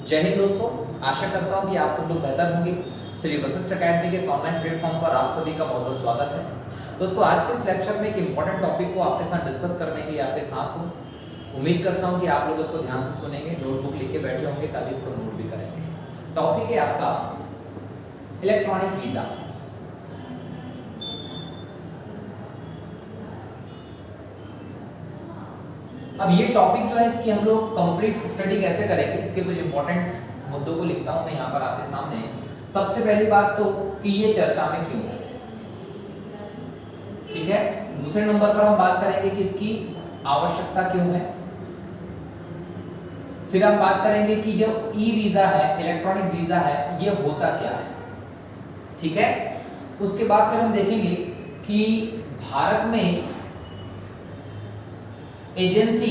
जय हिंद दोस्तों, आशा करता हूं कि आप सब लोग बेहतर होंगे। श्री वशिष्ठ अकेडमी के इस ऑनलाइन प्लेटफॉर्म पर आप सभी का बहुत बहुत स्वागत है। दोस्तों, आज के इस लेक्चर में एक इंपॉर्टेंट टॉपिक को आपके साथ डिस्कस करने के लिए आपके साथ हूं। उम्मीद करता हूं कि आप लोग इसको ध्यान से सुनेंगे, नोटबुक लेके बैठे होंगे ताकि इसको नोट भी करेंगे। टॉपिक है आपका इलेक्ट्रॉनिक वीजा। अब ये टॉपिक जो है इसकी हम लोग कंप्लीट स्टडी कैसे करेंगे, इसके कुछ इंपॉर्टेंट मुद्दों को लिखता हूं मैं यहाँ पर आपके सामने। सबसे पहली बात तो कि ये चर्चा में क्यों है, ठीक है। दूसरे नंबर पर हम बात करेंगे कि इसकी आवश्यकता क्यों है। फिर हम बात करेंगे कि जो ई वीजा है, इलेक्ट्रॉनिक वीजा है, ये होता क्या है, ठीक है। उसके बाद फिर हम देखेंगे कि भारत में एजेंसी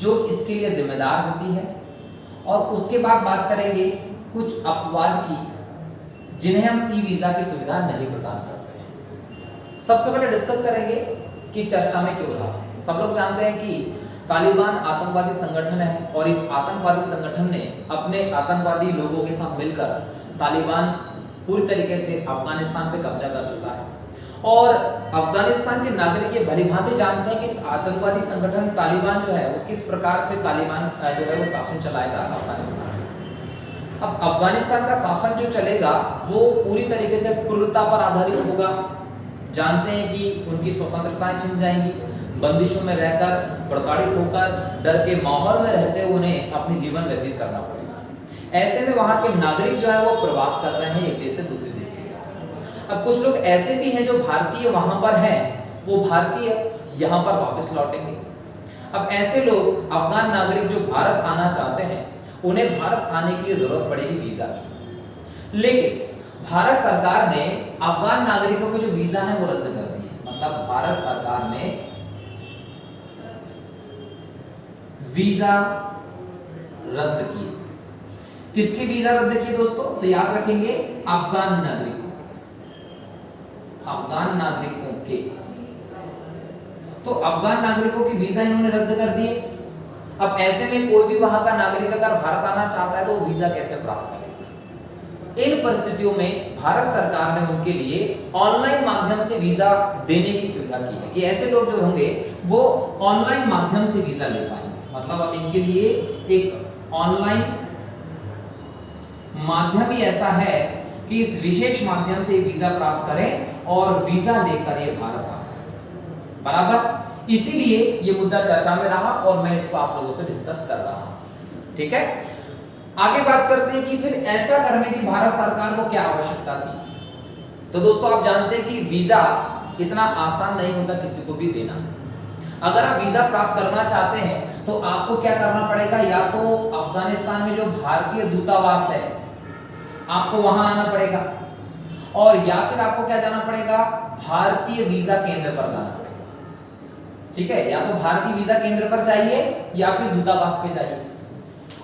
जो इसके लिए जिम्मेदार होती है, और उसके बाद बात करेंगे कुछ अपवाद की जिन्हें हम ई वीजा की सुविधा नहीं प्रदान करते हैं। सबसे पहले डिस्कस करेंगे कि चर्चा में क्यों रहा। सब लोग जानते हैं कि तालिबान आतंकवादी संगठन है, और इस आतंकवादी संगठन ने अपने आतंकवादी लोगों के साथ मिलकर तालिबान पूरी तरीके से अफगानिस्तान पे कब्जा कर चुका है। और अफगानिस्तान के नागरिक ये भलीभांति जानते हैं कि आतंकवादी संगठन तालिबान जो है वो किस प्रकार से तालिबान जो है वो शासन चलाएगा अफगानिस्तान में। अब अफगानिस्तान का शासन जो चलेगा वो पूरी तरीके से क्रूरता पर आधारित होगा। जानते हैं कि उनकी स्वतंत्रताएं छिन जाएंगी, बंदिशों में रहकर, प्रताड़ित होकर, डर के माहौल में रहते हुए उन्हें अपनी जीवन व्यतीत करना पड़ेगा। ऐसे में वहां के नागरिक जो है वो प्रवास कर रहे हैं एक देश से दूसरे देश में। अब कुछ लोग ऐसे भी हैं जो भारतीय वहां पर हैं, वो भारतीय यहां पर वापस लौटेंगे। अब ऐसे लोग अफगान नागरिक जो भारत आना चाहते हैं, उन्हें भारत आने के लिए जरूरत पड़ेगी वीजा की। लेकिन भारत सरकार ने अफगान नागरिकों के जो वीजा है वो रद्द कर दिए। मतलब भारत सरकार ने वीजा रद्द किए। किसके वीजा रद्द किए दोस्तों? तो याद रखेंगे, अफगान नागरिकों के। तो अफगान नागरिकों के वीजा इन्होंने रद्द कर दिए। अब ऐसे में कोई भी वहां का नागरिक अगर भारत आना चाहता है तो वो वीजा कैसे प्राप्त करेगा? इन परिस्थितियों में भारत सरकार ने उनके लिए ऑनलाइन माध्यम से वीजा देने की सुविधा की है कि ऐसे लोग जो होंगे वो ऑनलाइन माध्यम से वीजा ले पाएंगे। मतलब अब इनके लिए एक ऑनलाइन माध्यम ही ऐसा है कि इस विशेष माध्यम से वीजा प्राप्त करें और वीजा लेकर ये भारत आए। बराबर, इसीलिए ये मुद्दा चर्चा में रहा और मैं इसको आप लोगों से डिस्कस कर रहा हूं, ठीक है। आगे बात करते हैं कि फिर ऐसा करने की भारत सरकार को क्या आवश्यकता थी। तो दोस्तों, आप जानते हैं कि वीजा इतना आसान नहीं होता किसी को भी देना। अगर आप वीजा प्राप्त करना चाहते हैं तो आपको क्या करना पड़ेगा? या तो अफगानिस्तान में जो भारतीय दूतावास है आपको वहां आना पड़ेगा, और या फिर आपको क्या जाना पड़ेगा? भारतीय वीजा केंद्र पर जाना पड़ेगा, ठीक है। या तो भारतीय वीजा केंद्र पर जाइए या फिर दूतावास पे जाइए,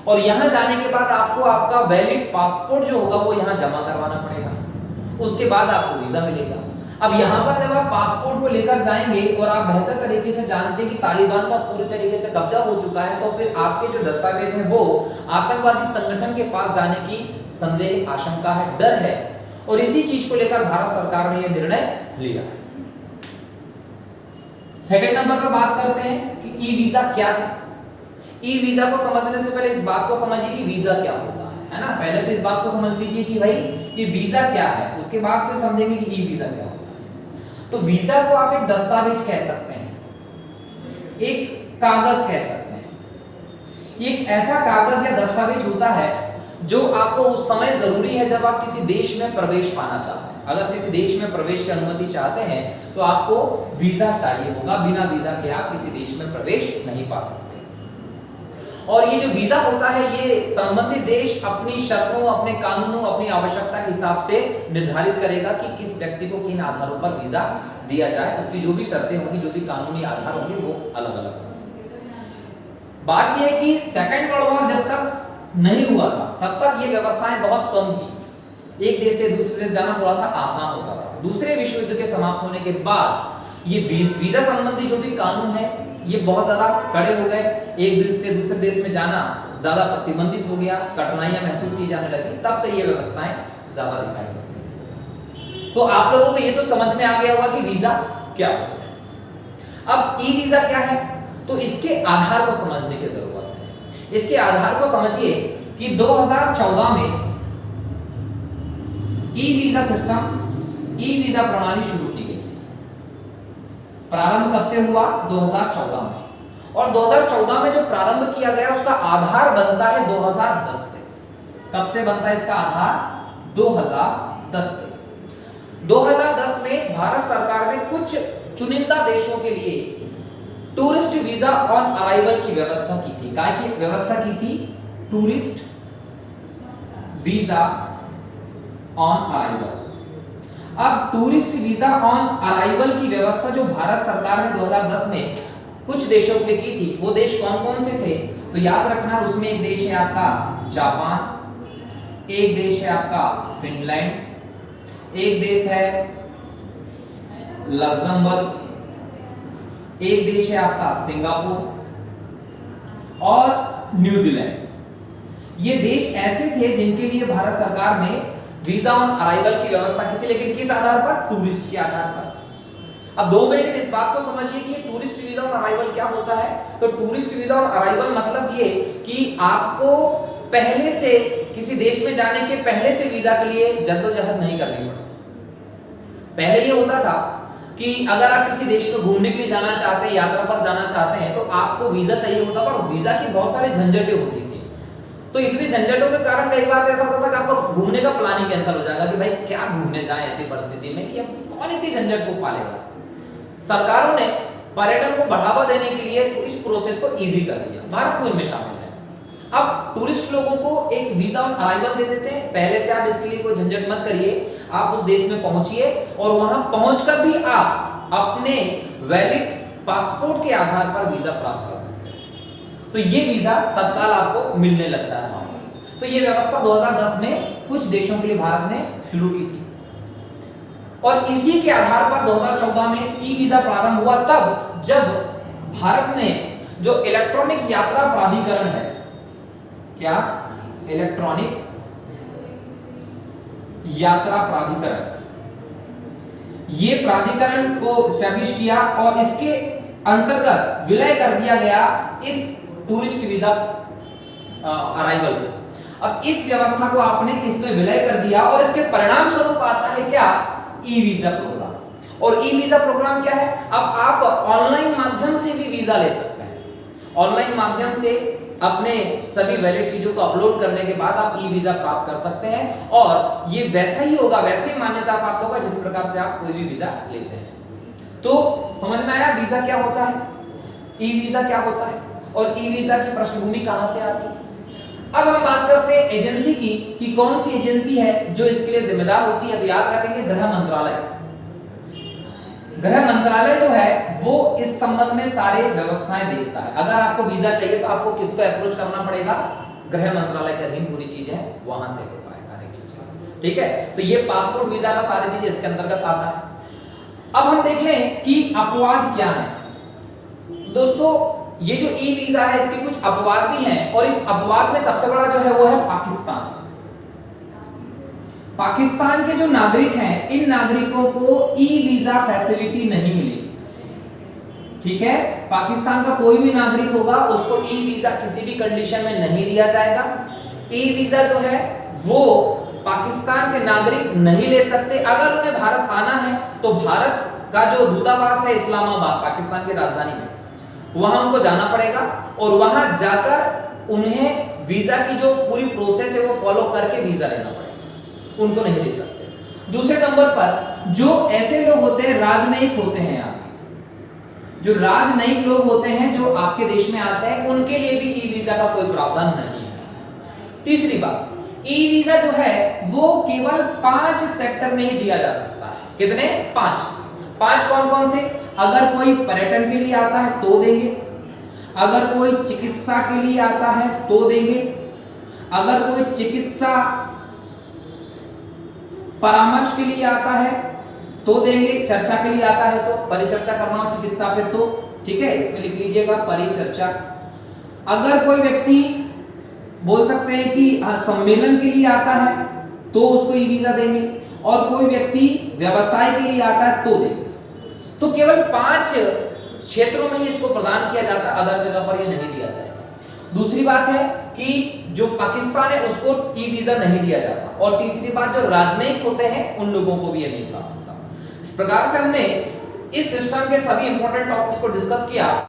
और यहां जाने के बाद आपको आपका वैलिड पासपोर्ट जो होगा वो यहां जमा करवाना पड़ेगा। उसके बाद आपको वीजा मिलेगा। अब यहां पर जब आप पासपोर्ट को लेकर जाएंगे और आप बेहतर तरीके से जानते हैं कि तालिबान का पूरी तरीके से कब्जा हो चुका है, तो फिर आपके जो दस्तावेज हैं वो आतंकवादी संगठन के पास जाने की संदेह, आशंका है, डर है, और इसी चीज को लेकर भारत सरकार ने यह निर्णय लिया। सेकंड नंबर पर बात करते हैं कि ई वीजा क्या है। ई वीजा को समझने से पहले इस बात को समझिए कि वीजा क्या होता है ना। पहले तो इस बात को समझ लीजिए कि भाई ये वीजा क्या है, उसके बाद फिर समझेंगे कि ई वीजा क्या होता है। तो वीजा को आप एक दस्तावेज कह सकते हैं, एक कागज कह सकते हैं। ये एक ऐसा कागज या दस्तावेज होता है जो आपको उस समय जरूरी है जब आप किसी देश में प्रवेश पाना चाहते हैं। अगर किसी देश में प्रवेश की अनुमति चाहते हैं तो आपको वीजा चाहिए होगा। बिना वीजा के आप किसी देश में प्रवेश नहीं पा सकते। और ये जो वीजा होता है ये संबंधित देश अपनी शर्तों, अपने कानूनों, अपनी आवश्यकता के हिसाब से निर्धारित करेगा कि किस व्यक्ति को किन आधारों पर वीजा दिया जाए। उसकी जो भी शर्तें होंगी, जो भी कानूनी आधार होंगे, वो अलग अलग होंगे। बात यह है कि सेकंड वर्ल्ड वॉर जब तक नहीं हुआ था तब तक ये व्यवस्थाएं बहुत कम थी। एक देश से दूसरे देश जाना थोड़ा सा आसान होता था। दूसरे विश्व युद्ध के समाप्त होने के बाद ये वीजा संबंधी जो भी कानून है ये बहुत ज्यादा कड़े हो गए। एक देश से दूसरे देश में जाना ज्यादा प्रतिबंधित हो गया, कठिनाइयां महसूस की जाने लगी, तब से ये व्यवस्थाएं ज्यादा दिखाई पड़ती हैं। तो आप लोगों को ये तो समझ में आ गया होगा कि वीजा क्या होता है। अब ई वीजा क्या है, तो इसके आधार को समझने की जरूरत है। इसके आधार को समझिए कि 2014 में e visa system, e visa प्रणाली शुरू की गई थी। प्रारंभ कब से हुआ? 2014 में। और 2014 में जो प्रारंभ किया गया उसका आधार बनता है 2010 से। कब से बनता है इसका आधार? 2010 से। 2010 में भारत सरकार ने कुछ चुनिंदा देशों के लिए टूरिस्ट वीजा ऑन अराइवल की व्यवस्था की थी। क्या की व्यवस्था की थी? Tourist visa on arrival. अब टूरिस्ट वीजा ऑन अराइवल की व्यवस्था जो भारत सरकार ने 2010 में कुछ देशों के लिए की थी, वो देश कौन कौन से थे? तो याद रखना, उसमें एक देश है आपका जापान, एक देश है आपका फिनलैंड, एक देश है लग्जमबर्ग, एक देश है आपका सिंगापुर और न्यूजीलैंड। ये देश ऐसे थे जिनके लिए भारत सरकार ने वीजा ऑन अराइवल की व्यवस्था की थी, लेकिन किस आधार पर? टूरिस्ट के आधार पर। अब 2 मिनट में इस बात को समझिए कि ये टूरिस्ट वीजा ऑन अराइवल क्या होता है। तो टूरिस्ट वीजा ऑन अराइवल मतलब ये कि आपको पहले से किसी देश में जाने के पहले से वीजा के लिए जद्दोजहद नहीं करनी पड़ती। पहले ये होता था कि अगर आप किसी देश में घूमने के लिए जाना चाहते हैं, यात्रा पर जाना चाहते हैं, तो आपको वीजा चाहिए होता था और वीजा की बहुत सारी झंझटें होती थी। तो इतनी झंझटों के कारण कई बार ऐसा होता था कि आपका घूमने का प्लान ही कैंसिल हो जाएगा कि भाई क्या घूमने जाए ऐसी परिस्थिति में कि अब कौन इतनी झंझट को पालेगा। सरकारों ने पर्यटन को बढ़ावा देने के लिए तो इस प्रोसेस को इजी कर दिया। भारत को इनमें शामिल है। अब टूरिस्ट लोगों को एक वीजा ऑन अराइवल दे देते हैं, पहले से आप इसके लिए कोई झंझट मत करिए, आप उस देश में पहुंचिए और वहां पहुंचकर भी आप अपने वैलिड पासपोर्ट के आधार पर वीजा प्राप्त कर सकते हैं। तो ये वीजा तत्काल आपको मिलने लगता है वहां पर। तो ये व्यवस्था 2010 में कुछ देशों के लिए भारत ने शुरू की थी और इसी के आधार पर 2014 में ई वीजा प्रारंभ हुआ, तब जब भारत ने जो इलेक्ट्रॉनिक यात्रा प्राधिकरण है, क्या? इलेक्ट्रॉनिक यात्रा प्राधिकरण, ये प्राधिकरण को एस्टैब्लिश किया और इसके अंतर्गत विलय कर दिया गया इस टूरिस्ट वीजा अराइवल को। अब इस व्यवस्था को आपने इसमें विलय कर दिया और इसके परिणाम स्वरूप आता है क्या? E visa programme. और ई वीजा प्रोग्राम क्या है? अब आप ऑनलाइन माध्यम से भी वीजा ले सकते हैं। ऑनलाइन माध्यम से अपने सभी वैलिड चीजों को अपलोड करने के बाद आप ई वीजा प्राप्त कर सकते हैं और ये वैसा ही होगा, वैसे ही मान्यता प्राप्त होगा जिस प्रकार से आप कोई भी वीजा लेते हैं। तो समझ में आया वीजा क्या होता है, ई वीजा क्या होता है और ई वीजा की पृष्ठभूमि कहां से आती है। अब हम बात करते हैं एजेंसी की कि कौन सी एजेंसी है जो इसके लिए जिम्मेदार होती है। तो याद रखेंगे गृह मंत्रालय। गृह मंत्रालय जो है वो इस संबंध में सारे व्यवस्थाएं देखता है। अगर आपको वीजा चाहिए तो आपको किसको अप्रोच करना पड़ेगा? गृह मंत्रालय के अधीन पूरी चीज है, वहां से हो पाएगा हर एक चीज का। ठीक है, तो ये पासपोर्ट वीजा का सारी चीज इसके अंतर्गत आता है। अब हम देख लें कि अपवाद क्या है। दोस्तों ये जो ई वीजा है इसके कुछ अपवाद भी हैं और इस अपवाद में सबसे बड़ा जो है वो है पाकिस्तान। पाकिस्तान के जो नागरिक हैं इन नागरिकों को ई वीजा फैसिलिटी नहीं मिलेगी। ठीक है, पाकिस्तान का कोई भी नागरिक होगा उसको ई वीजा किसी भी कंडीशन में नहीं दिया जाएगा। ई वीजा जो है वो पाकिस्तान के नागरिक नहीं ले सकते। अगर उन्हें भारत आना है तो भारत का जो दूतावास है इस्लामाबाद, पाकिस्तान की राजधानी में, वहां उनको जाना पड़ेगा और वहां जाकर उन्हें वीजा की जो पूरी प्रोसेस है वो फॉलो करके वीजा लेना पड़ेगा, उनको नहीं दे सकते। दूसरे नंबर पर जो ऐसे लोग होते हैं, राजनयिक होते हैं, आपके जो राजनयिक लोग होते हैं जो आपके देश में आते हैं, उनके लिए भी ई वीजा का कोई प्रावधान नहीं है। तीसरी बात, ई वीजा जो है वो केवल 5 सेक्टर में ही दिया जा सकता है। कितने? 5 कौन कौन से? अगर कोई पर्यटन के लिए आता है तो देंगे, अगर कोई चिकित्सा के लिए आता है तो देंगे, अगर कोई चिकित्सा परामर्श के लिए आता है तो देंगे, चर्चा के लिए आता है तो, परिचर्चा करना हो चिकित्सा पे तो, ठीक है, इसमें लिख लीजिएगा परिचर्चा। अगर कोई व्यक्ति बोल सकते हैं कि सम्मेलन के लिए आता है तो उसको ई वीजा देंगे, और कोई व्यक्ति व्यवसाय के लिए आता है तो देंगे। तो केवल 5 क्षेत्रों में ही इसको प्रदान किया जाता है, अदर जगह पर ये नहीं दिया जाएगा। दूसरी बात है कि जो पाकिस्तान है उसको ई वीजा नहीं दिया जाता, और तीसरी बात जो राजनयिक होते हैं उन लोगों को भी ये नहीं प्राप्त होता। इस प्रकार से हमने इस सिस्टम के सभी इंपॉर्टेंट टॉपिक्स को डिस्कस किया।